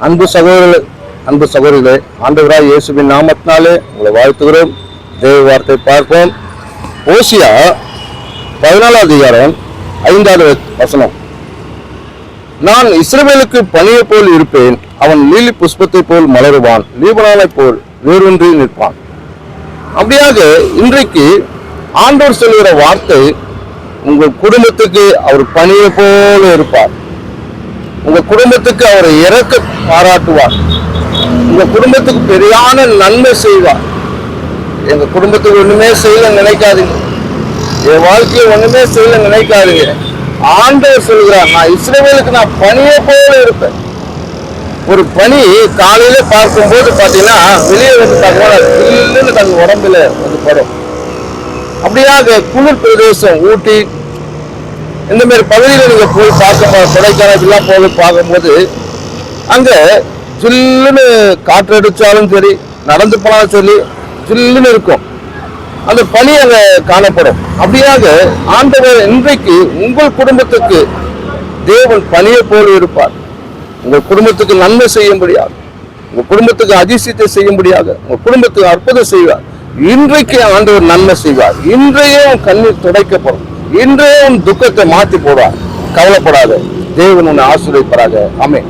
அன்பு சகோதரர்களே, ஆண்டவராய் இயேசுவின் நாமத்தினாலே உங்களை வாழ்த்துகிறோம். தேவ வார்த்தை பார்ப்போம். ஓசியா 14 அதிகாரம் 5வது வசனம். நான் இஸ்ரவேலுக்கு பனியை போல் இருப்பேன், அவன் லீலி புஷ்பத்தை போல் மலருவான், லீபனானை போல் வேரூன்றி நிற்பான். அப்படியாக இன்றைக்கு ஆண்டவர் சொல்கிற வார்த்தை, உங்கள் குடும்பத்துக்கு அவர் பனியை போல இருப்பார். உங்க குடும்பத்துக்கு அவரை இறக்க பாராட்டுவார். உங்க குடும்பத்துக்கு பெரியான நன்மை செய்வார். எங்க குடும்பத்துக்கு ஒண்ணுமே செய்யல நினைக்காதீங்க, என் வாழ்க்கையை ஒண்ணுமே செய்யல நினைக்காதீங்க. ஆண்டவர் சொல்கிறார், நான் இஸ்ரவேலுக்கு நான் பனியை போல இருப்பேன். ஒரு பனி காலையில பார்க்கும்போது பாத்தீங்கன்னா வெளியே வந்து பார்க்கும்போது தன் உடம்புல வந்து படும். அப்படியாக குளிர் பிரதேசம் ஊட்டி இந்த மாதிரி பகுதியில் நீங்க போய் பார்க்க, கொடைக்கானலாம் போய் பார்க்கும்போது அங்க ஜில்லுன்னு காற்று அடிச்சாலும் சரி, நடந்து போனாலும் சரி, ஜில்லுன்னு இருக்கும். அந்த பனி அங்க காணப்படும். அப்படியாக ஆண்டவர் இன்றைக்கு உங்கள் குடும்பத்துக்கு தேவன் பனியை போல இருப்பார். உங்கள் குடும்பத்துக்கு நன்மை செய்யும்படியாக, உங்க குடும்பத்துக்கு அதிசயத்தை செய்யும்படியாக, உங்க குடும்பத்துக்கு அற்புதம் செய்வார். இன்றைக்கு ஆண்டவர் நன்மை செய்வார். இன்றையே கண்ணீர் துடைக்கப்படும். இன்றைய துக்கத்தை மாற்றி போடுவார். கவலைப்படாத, தேவன் உன்னை ஆசீர்வதிப்பாராக. ஆமென்.